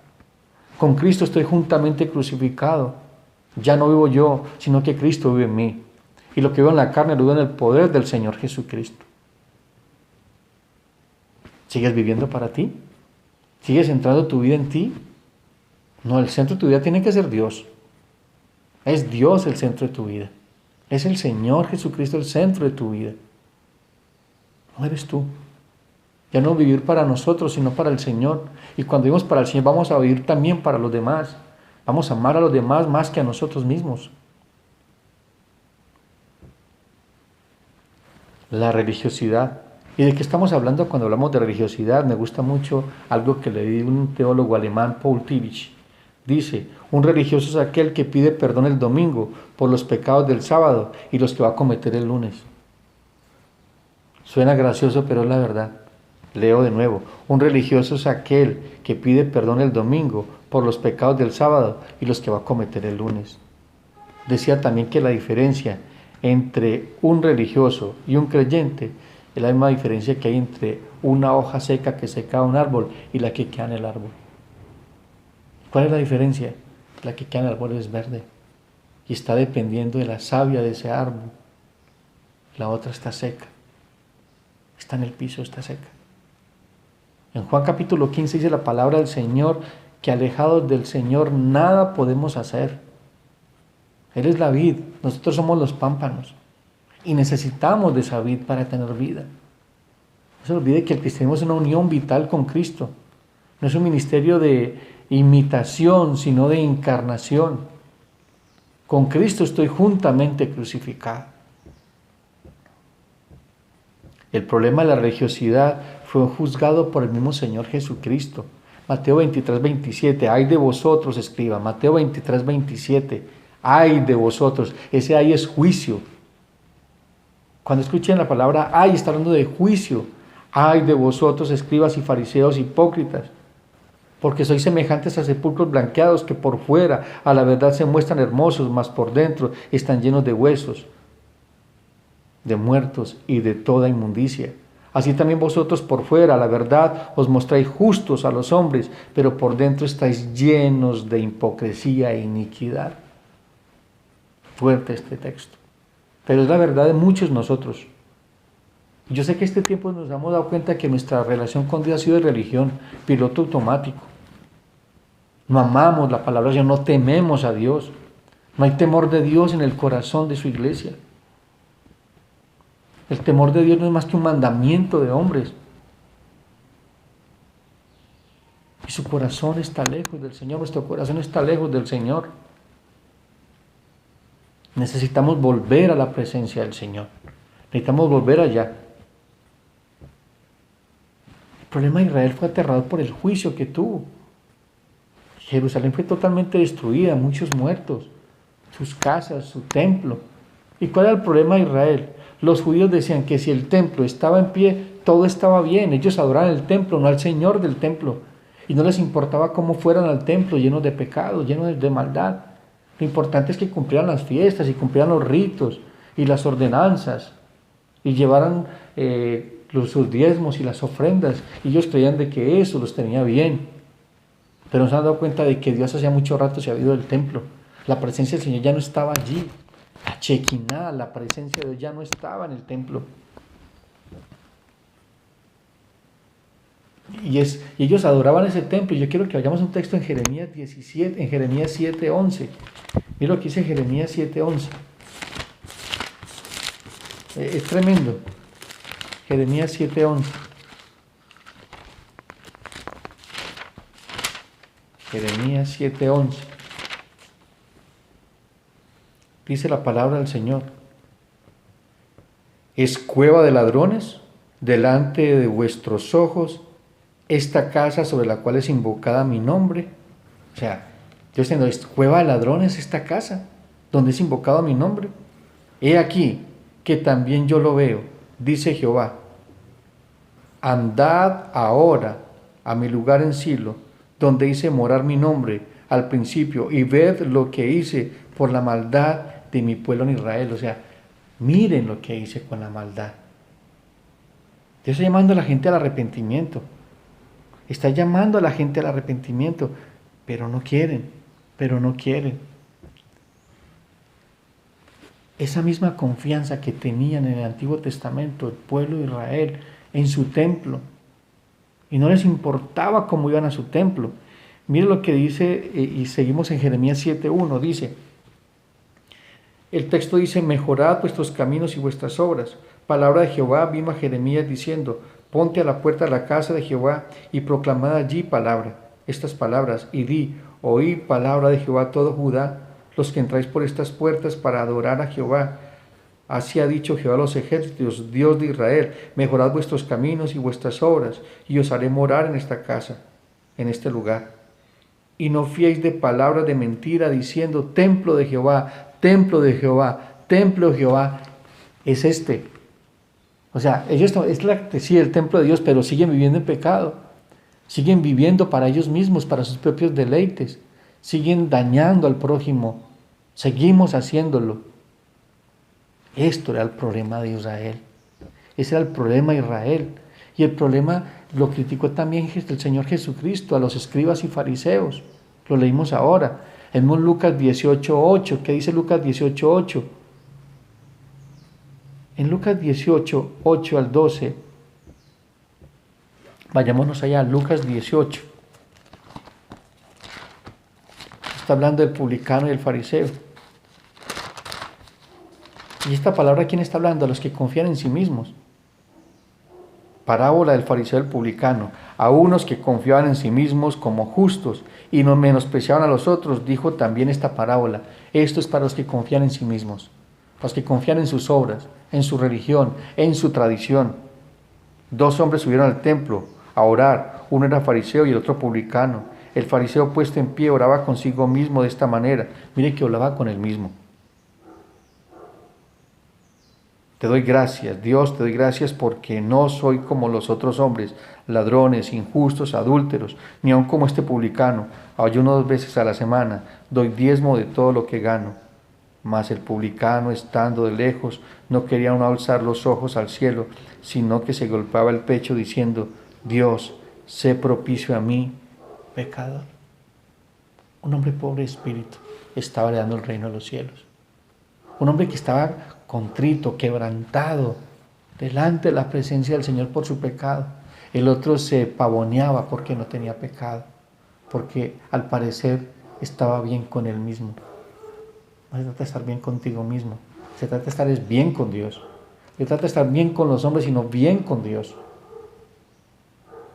Con Cristo estoy juntamente crucificado. Ya no vivo yo, sino que Cristo vive en mí. Y lo que vivo en la carne lo vivo en el poder del Señor Jesucristo. ¿Sigues viviendo para ti? ¿Sigues centrando tu vida en ti? No, el centro de tu vida tiene que ser Dios. Es Dios el centro de tu vida. Es el Señor Jesucristo el centro de tu vida. No eres tú. Ya no vivir para nosotros, sino para el Señor. Y cuando vivimos para el Señor, vamos a vivir también para los demás. Vamos a amar a los demás más que a nosotros mismos. La religiosidad. ¿Y de qué estamos hablando cuando hablamos de religiosidad? Me gusta mucho algo que leí de un teólogo alemán, Paul Tillich. Dice, un religioso es aquel que pide perdón el domingo por los pecados del sábado y los que va a cometer el lunes. Suena gracioso, pero es la verdad. Leo de nuevo, un religioso es aquel que pide perdón el domingo por los pecados del sábado y los que va a cometer el lunes. Decía también que la diferencia entre un religioso y un creyente es la misma diferencia que hay entre una hoja seca que se cae a un árbol y la que queda en el árbol. ¿Cuál es la diferencia? La que queda en el árbol es verde y está dependiendo de la savia de ese árbol. La otra está seca. Está en el piso, está seca. En Juan capítulo 15 dice la palabra del Señor que alejados del Señor nada podemos hacer. Él es la vid, nosotros somos los pámpanos y necesitamos de esa vid para tener vida. No se olvide que el cristianismo es una unión vital con Cristo. No es un ministerio de imitación, sino de encarnación. Con Cristo estoy juntamente crucificado. El problema de la religiosidad fue juzgado por el mismo Señor Jesucristo. Mateo 23, 27, ay de vosotros, escriba, Mateo 23, 27, ay de vosotros, ese ay es juicio. Cuando escuchen la palabra ay, está hablando de juicio. Ay de vosotros, escribas y fariseos hipócritas, porque sois semejantes a sepulcros blanqueados que por fuera a la verdad se muestran hermosos, mas por dentro están llenos de huesos, de muertos y de toda inmundicia. Así también vosotros por fuera, a la verdad, os mostráis justos a los hombres, pero por dentro estáis llenos de hipocresía e iniquidad. Fuerte este texto, pero es la verdad de muchos nosotros. Yo sé que este tiempo nos hemos dado cuenta que nuestra relación con Dios ha sido de religión, piloto automático. No amamos la palabra de Dios, no tememos a Dios. No hay temor de Dios en el corazón de su iglesia. El temor de Dios no es más que un mandamiento de hombres. Y su corazón está lejos del Señor, nuestro corazón está lejos del Señor. Necesitamos volver a la presencia del Señor. Necesitamos volver allá. El problema de Israel fue aterrador por el juicio que tuvo. Jerusalén fue totalmente destruida, muchos muertos, sus casas, su templo. ¿Y cuál era el problema de Israel? Los judíos decían que si el templo estaba en pie, todo estaba bien. Ellos adoraban el templo, no al Señor del templo. Y no les importaba cómo fueran al templo, llenos de pecado, llenos de maldad. Lo importante es que cumplieran las fiestas y cumplieran los ritos y las ordenanzas y llevaran sus diezmos y las ofrendas. Y ellos creían de que eso los tenía bien. Pero no se han dado cuenta de que Dios hacía mucho rato se había ido del templo. La presencia del Señor ya no estaba allí. La Shekinah, la presencia de Dios ya no estaba en el templo. Y ellos adoraban ese templo. Yo quiero que vayamos a un texto en Jeremías 17, en Jeremías 7:11. Mira lo que dice Jeremías 7:11. Es tremendo. Jeremías 7:11. Jeremías 7:11. Dice la palabra del Señor. ¿Es cueva de ladrones delante de vuestros ojos esta casa sobre la cual es invocada mi nombre? O sea, Dios diciendo, ¿es cueva de ladrones esta casa donde es invocado mi nombre? He aquí que también yo lo veo, dice Jehová. Andad ahora a mi lugar en Silo, donde hice morar mi nombre, al principio y ved lo que hice por la maldad de mi pueblo en Israel. O sea, miren lo que hice con la maldad. Dios está llamando a la gente al arrepentimiento. Está llamando a la gente al arrepentimiento, pero no quieren, pero no quieren. Esa misma confianza que tenían en el Antiguo Testamento, el pueblo de Israel, en su templo, y no les importaba cómo iban a su templo. Mire lo que dice, y seguimos en Jeremías 7:1, dice, el texto dice, mejorad vuestros caminos y vuestras obras. Palabra de Jehová vino a Jeremías diciendo, ponte a la puerta de la casa de Jehová y proclamad allí estas palabras, y di, oíd palabra de Jehová todo Judá, los que entráis por estas puertas para adorar a Jehová. Así ha dicho Jehová a los ejércitos, Dios de Israel, mejorad vuestros caminos y vuestras obras, y os haré morar en esta casa, en este lugar. Y no fiéis de palabra de mentira, diciendo, templo de Jehová, templo de Jehová, templo de Jehová, es este. O sea, ellos sí, el templo de Dios, pero siguen viviendo en pecado, siguen viviendo para ellos mismos, para sus propios deleites, siguen dañando al prójimo, seguimos haciéndolo. Esto era el problema de Israel. Ese era el problema de Israel. Y el problema lo criticó también el Señor Jesucristo a los escribas y fariseos. Lo leímos ahora. En Lucas 18:8. ¿Qué dice Lucas 18:8? En Lucas 18:8 al 12. Vayámonos allá, Lucas 18. Está hablando del publicano y el fariseo. ¿Y esta palabra quién está hablando? A los que confían en sí mismos. Parábola del fariseo y el publicano. A unos que confiaban en sí mismos como justos y no menospreciaban a los otros, dijo también esta parábola. Esto es para los que confían en sí mismos, los que confían en sus obras, en su religión, en su tradición. 2 hombres subieron al templo a orar. Uno era fariseo y el otro publicano. El fariseo puesto en pie oraba consigo mismo de esta manera. Mire que oraba con él mismo. Te doy gracias, Dios, te doy gracias porque no soy como los otros hombres, ladrones, injustos, adúlteros, ni aun como este publicano. Ayuno 2 veces a la semana, doy diezmo de todo lo que gano. Mas el publicano, estando de lejos, no quería aún alzar los ojos al cielo, sino que se golpeaba el pecho diciendo, Dios, sé propicio a mí, pecador. Un hombre pobre de espíritu estaba heredando el reino de los cielos. Un hombre que estaba contrito, quebrantado, delante de la presencia del Señor por su pecado. El otro se pavoneaba porque no tenía pecado, porque al parecer estaba bien con él mismo. No se trata de estar bien contigo mismo, se trata de estar bien con Dios. Se trata de estar bien con los hombres, sino bien con Dios.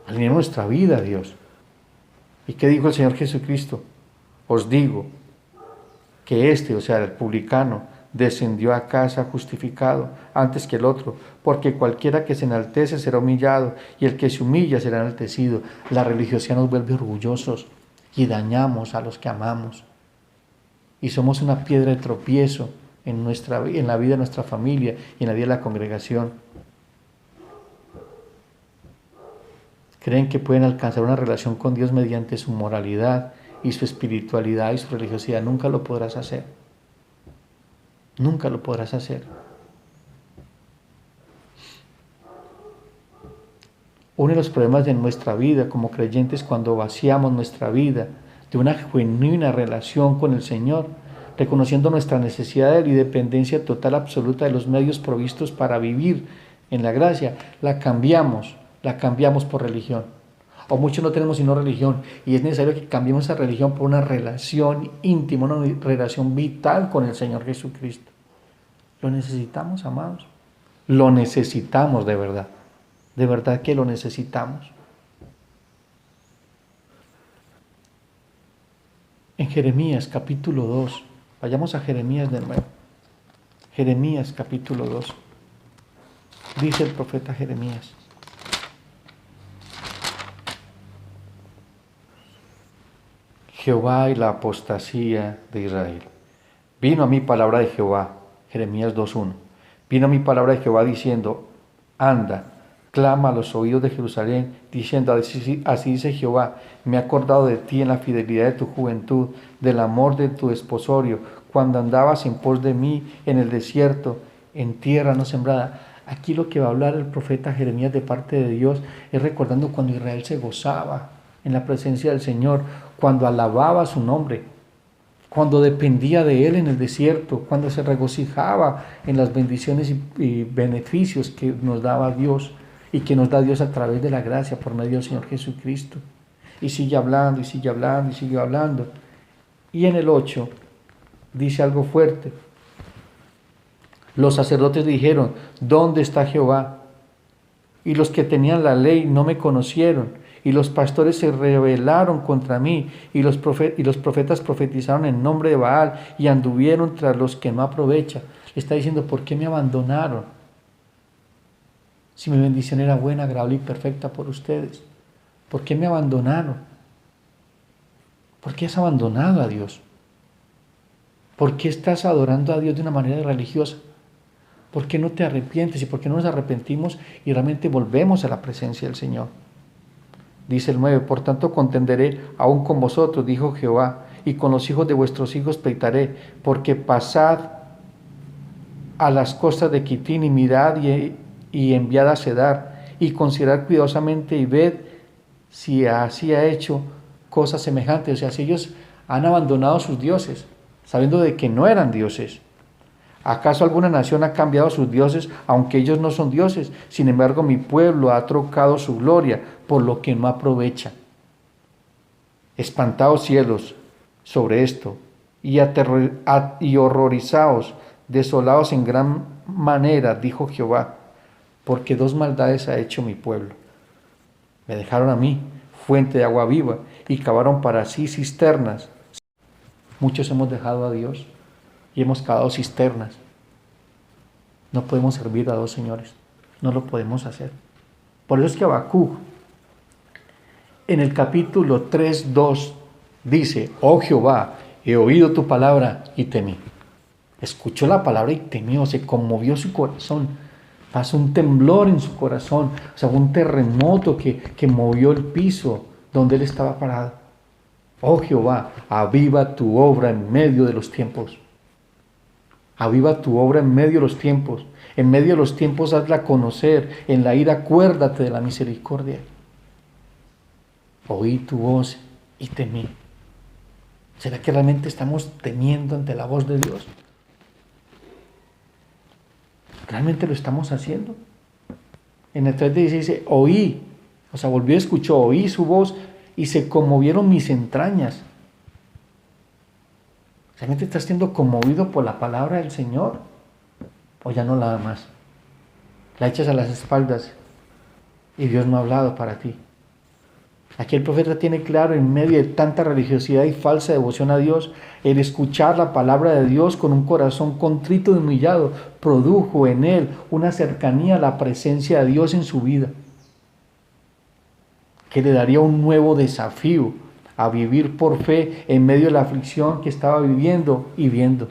Alinear nuestra vida a Dios. ¿Y qué dijo el Señor Jesucristo? Os digo que o sea, el publicano, descendió a casa justificado antes que el otro, porque cualquiera que se enaltece será humillado, y el que se humilla será enaltecido. La religiosidad nos vuelve orgullosos y dañamos a los que amamos. Y somos una piedra de tropiezo en la vida de nuestra familia y en la vida de la congregación. Creen que pueden alcanzar una relación con Dios mediante su moralidad y su espiritualidad y su religiosidad. Nunca lo podrás hacer. Nunca lo podrás hacer. Uno de los problemas de nuestra vida como creyentes cuando vaciamos nuestra vida de una genuina relación con el Señor, reconociendo nuestra necesidad de Él y dependencia total absoluta de los medios provistos para vivir en la gracia, la cambiamos por religión. O muchos no tenemos sino religión y es necesario que cambiemos esa religión por una relación íntima, una relación vital con el Señor Jesucristo. Lo necesitamos, amados. Lo necesitamos de verdad que lo necesitamos. En Jeremías capítulo 2, vayamos a Jeremías de nuevo. Jeremías capítulo 2, dice el profeta Jeremías. Jehová y la apostasía de Israel. Vino a mí palabra de Jehová, Jeremías 2:1. Vino a mí palabra de Jehová diciendo, anda, clama a los oídos de Jerusalén, diciendo, así dice Jehová, me he acordado de ti en la fidelidad de tu juventud, del amor de tu desposorio, cuando andabas en pos de mí en el desierto, en tierra no sembrada. Aquí lo que va a hablar el profeta Jeremías de parte de Dios es recordando cuando Israel se gozaba en la presencia del Señor, cuando alababa su nombre, cuando dependía de Él en el desierto, cuando se regocijaba en las bendiciones y beneficios que nos daba Dios y que nos da Dios a través de la gracia por medio del Señor Jesucristo. Y sigue hablando, y sigue hablando, y sigue hablando. Y en el 8 dice algo fuerte. Los sacerdotes dijeron, ¿dónde está Jehová? Y los que tenían la ley no me conocieron. Y los pastores se rebelaron contra mí, y los profetas profetizaron en nombre de Baal, y anduvieron tras los que no aprovechan. Le está diciendo, ¿por qué me abandonaron? Si mi bendición era buena, agradable y perfecta por ustedes. ¿Por qué me abandonaron? ¿Por qué has abandonado a Dios? ¿Por qué estás adorando a Dios de una manera religiosa? ¿Por qué no te arrepientes? ¿Y por qué no nos arrepentimos y realmente volvemos a la presencia del Señor? Dice el 9, por tanto contenderé aún con vosotros, dijo Jehová, y con los hijos de vuestros hijos pleitaré, porque pasad a las costas de Quitín y mirad y enviad a Cedar, y considerad cuidadosamente y ved si así ha hecho cosas semejantes. O sea, si ellos han abandonado sus dioses, sabiendo de que no eran dioses. ¿Acaso alguna nación ha cambiado sus dioses, aunque ellos no son dioses? Sin embargo, mi pueblo ha trocado su gloria, por lo que no aprovecha. Espantaos cielos sobre esto, y horrorizaos, desolados en gran manera, dijo Jehová, porque dos maldades ha hecho mi pueblo. Me dejaron a mí, fuente de agua viva, y cavaron para sí cisternas. Muchos hemos dejado a Dios y hemos cavado cisternas. No podemos servir a dos señores, no lo podemos hacer. Por eso es que Habacuc, en el capítulo 3:2, dice, oh Jehová, he oído tu palabra y temí. Escuchó la palabra y temió, se conmovió su corazón, pasó un temblor en su corazón, o sea, un terremoto que movió el piso donde él estaba parado. Oh Jehová, aviva tu obra en medio de los tiempos. Aviva tu obra en medio de los tiempos. En medio de los tiempos hazla conocer. En la ira acuérdate de la misericordia. Oí tu voz y temí. ¿Será que realmente estamos temiendo ante la voz de Dios? ¿Realmente lo estamos haciendo? En el 3:16 dice, oí, o sea, volvió y escuchó, oí su voz y se conmovieron mis entrañas. ¿Realmente estás siendo conmovido por la palabra del Señor? ¿O ya no la amas? La echas a las espaldas y Dios no ha hablado para ti. Aquí el profeta tiene claro, en medio de tanta religiosidad y falsa devoción a Dios, el escuchar la palabra de Dios con un corazón contrito y humillado produjo en él una cercanía a la presencia de Dios en su vida, que le daría un nuevo desafío a vivir por fe en medio de la aflicción que estaba viviendo y viendo.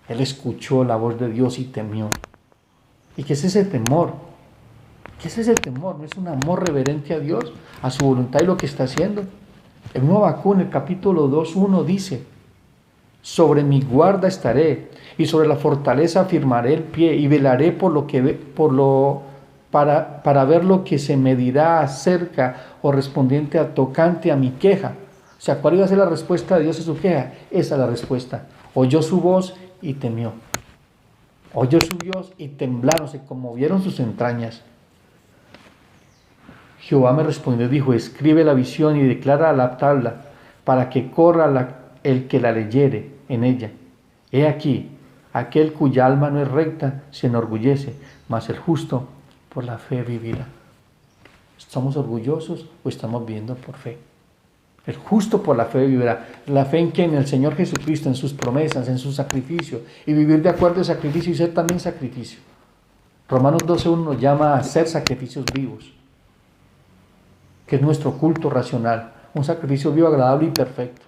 Él escuchó la voz de Dios y temió. ¿Y qué es ese temor? ¿Qué es ese temor? ¿No es un amor reverente a Dios, a su voluntad y lo que está haciendo? El mismo Habacuc en el capítulo 2:1 dice, sobre mi guarda estaré y sobre la fortaleza afirmaré el pie y velaré para ver lo que se me dirá acerca o respondiente a tocante a mi queja. O sea, ¿cuál iba a ser la respuesta de Dios a su queja? Esa es la respuesta. Oyó su voz y temió. Oyó su voz y temblaron, se conmovieron sus entrañas. Jehová me respondió y dijo, escribe la visión y declara la tabla, para que corra el que la leyere en ella. He aquí, aquel cuya alma no es recta se enorgullece, mas el justo por la fe vivirá. ¿Estamos orgullosos o estamos viviendo por fe? El justo por la fe vivirá. La fe en que en el Señor Jesucristo, en sus promesas, en su sacrificio, y vivir de acuerdo al sacrificio y ser también sacrificio. Romanos 12:1 nos llama a ser sacrificios vivos, que es nuestro culto racional, un sacrificio vivo, agradable y perfecto.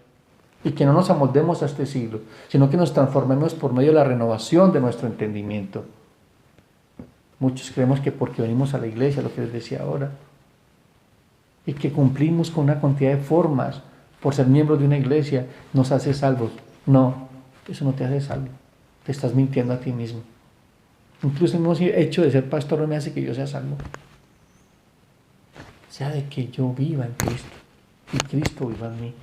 Y que no nos amoldemos a este siglo, sino que nos transformemos por medio de la renovación de nuestro entendimiento. Muchos creemos que porque venimos a la iglesia, lo que les decía ahora, y que cumplimos con una cantidad de formas por ser miembros de una iglesia, nos hace salvos. No, eso no te hace salvo. Te estás mintiendo a ti mismo. Incluso el mismo hecho de ser pastor no me hace que yo sea salvo. Sea de que yo viva en Cristo y Cristo viva en mí.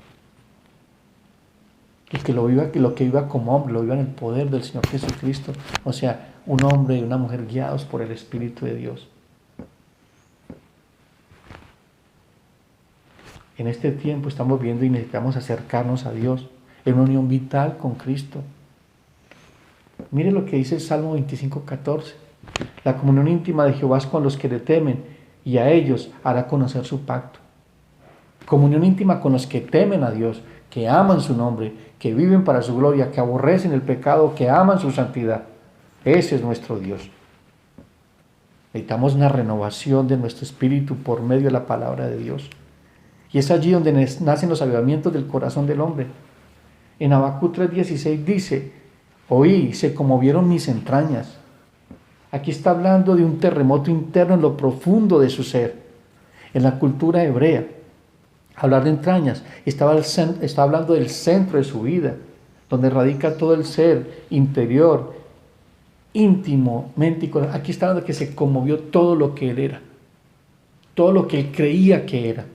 Y que lo que viva como hombre, lo viva en el poder del Señor Jesucristo. O sea, un hombre y una mujer guiados por el Espíritu de Dios. En este tiempo estamos viendo y necesitamos acercarnos a Dios en una unión vital con Cristo. Mire lo que dice el Salmo 25:14. La comunión íntima de Jehová es con los que le temen y a ellos hará conocer su pacto. Comunión íntima con los que temen a Dios, que aman su nombre, que viven para su gloria, que aborrecen el pecado, que aman su santidad. Ese es nuestro Dios. Necesitamos una renovación de nuestro espíritu por medio de la palabra de Dios. Y es allí donde nacen los avivamientos del corazón del hombre. En Habacuc 3:16 dice: oí, se conmovieron mis entrañas. Aquí está hablando de un terremoto interno en lo profundo de su ser. En la cultura hebrea, hablar de entrañas está hablando del centro de su vida, donde radica todo el ser interior, íntimo, mente. Aquí está hablando de que se conmovió todo lo que él era, todo lo que él creía que era.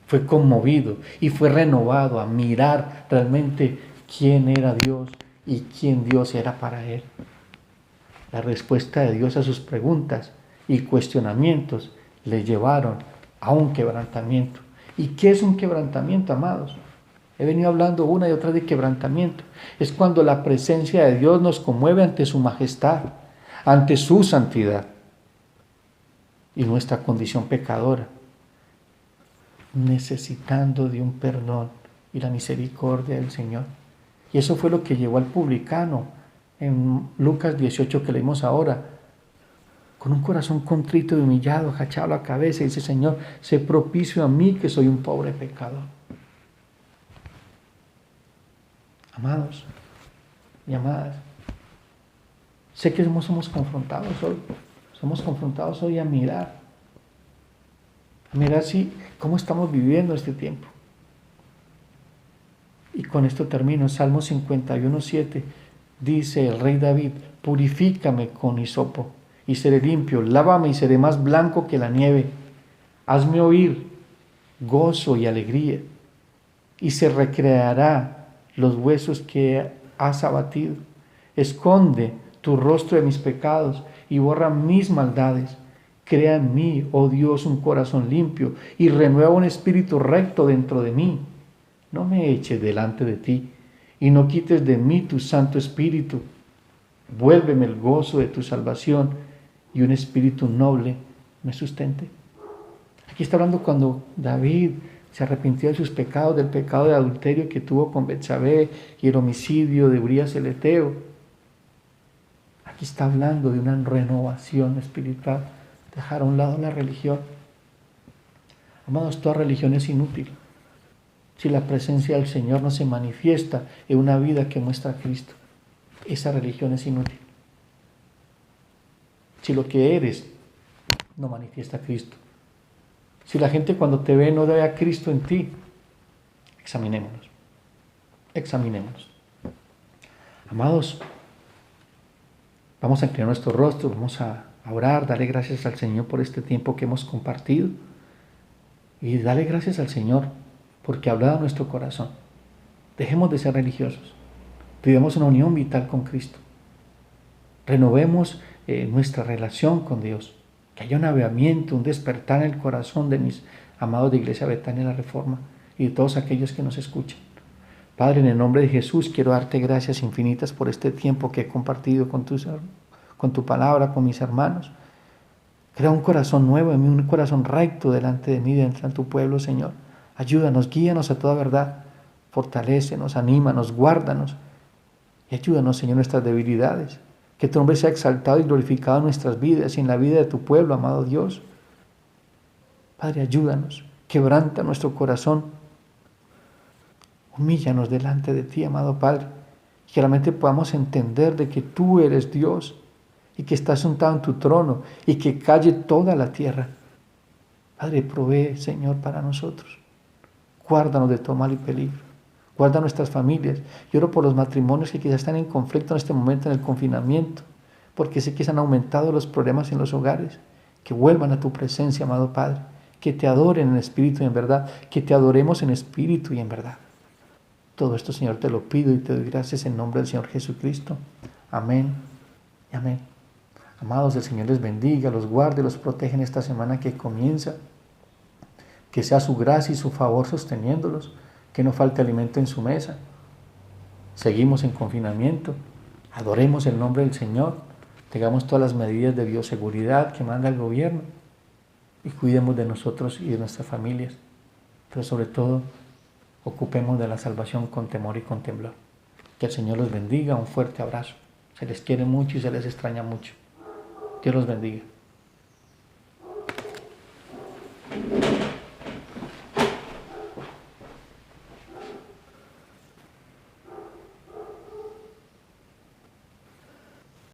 Fue conmovido y fue renovado a mirar realmente quién era Dios y quién Dios era para él. La respuesta de Dios a sus preguntas y cuestionamientos le llevaron a un quebrantamiento. ¿Y qué es un quebrantamiento, amados? He venido hablando una y otra vez de quebrantamiento. Es cuando la presencia de Dios nos conmueve ante su majestad, ante su santidad y nuestra condición pecadora, necesitando de un perdón y la misericordia del Señor. Y eso fue lo que llevó al publicano en Lucas 18 que leímos ahora, con un corazón contrito y humillado, agachado la cabeza, y dice: Señor, sé propicio a mí que soy un pobre pecador. Amados y amadas, sé que somos confrontados hoy a mirar cómo estamos viviendo este tiempo. Y con esto termino. Salmo 51:7 dice el rey David: purifícame con hisopo y seré limpio, lávame y seré más blanco que la nieve. Hazme oír gozo y alegría, y se recreará los huesos que has abatido. Esconde tu rostro de mis pecados y borra mis maldades. Crea en mí, oh Dios, un corazón limpio y renueva un espíritu recto dentro de mí. No me eches delante de ti y no quites de mí tu Santo Espíritu. Vuélveme el gozo de tu salvación y un espíritu noble me sustente. Aquí está hablando cuando David se arrepintió de sus pecados, del pecado de adulterio que tuvo con Betsabé y el homicidio de Urías el Eteo. Aquí está hablando de una renovación espiritual, dejar a un lado la religión. Amados, toda religión es inútil si la presencia del Señor no se manifiesta en una vida que muestra a Cristo. Esa religión es inútil. Si lo que eres no manifiesta a Cristo, si la gente cuando te ve no ve a Cristo en ti, examinémonos. Amados, vamos a inclinar nuestro rostro, vamos a orar, darle gracias al Señor por este tiempo que hemos compartido y darle gracias al Señor porque ha hablado a nuestro corazón. Dejemos de ser religiosos, vivamos una unión vital con Cristo, renovemos nuestra relación con Dios, que haya un avivamiento, un despertar en el corazón de mis amados de Iglesia Betania La Reforma y de todos aquellos que nos escuchan. Padre, en el nombre de Jesús quiero darte gracias infinitas por este tiempo que he compartido con tu palabra, con mis hermanos. Crea un corazón nuevo en mí, un corazón recto delante de mí, dentro de tu pueblo, Señor. Ayúdanos, guíanos a toda verdad. Fortalécenos, anímanos, guárdanos. Y ayúdanos, Señor, en nuestras debilidades. Que tu nombre sea exaltado y glorificado en nuestras vidas y en la vida de tu pueblo, amado Dios. Padre, ayúdanos. Quebranta nuestro corazón. Humíllanos delante de ti, amado Padre. Y que realmente podamos entender de que tú eres Dios. y que estás sentado en tu trono y que calle toda la tierra. Padre, provee, Señor, para nosotros. Guárdanos de todo mal y peligro. Guarda nuestras familias. Yo oro por los matrimonios que quizás están en conflicto en este momento en el confinamiento, porque sé que se han aumentado los problemas en los hogares. Que vuelvan a tu presencia, amado Padre. Que te adoren en espíritu y en verdad. Que te adoremos en espíritu y en verdad. Todo esto, Señor, te lo pido y te doy gracias en nombre del Señor Jesucristo. Amén y amén. Amados, el Señor les bendiga, los guarde, los protege en esta semana que comienza. Que sea su gracia y su favor sosteniéndolos. Que no falte alimento en su mesa. Seguimos en confinamiento. Adoremos el nombre del Señor. Tengamos todas las medidas de bioseguridad que manda el gobierno. Y cuidemos de nosotros y de nuestras familias. Pero sobre todo, ocupemos de la salvación con temor y con temblor. Que el Señor los bendiga. Un fuerte abrazo. Se les quiere mucho y se les extraña mucho. Dios los bendiga.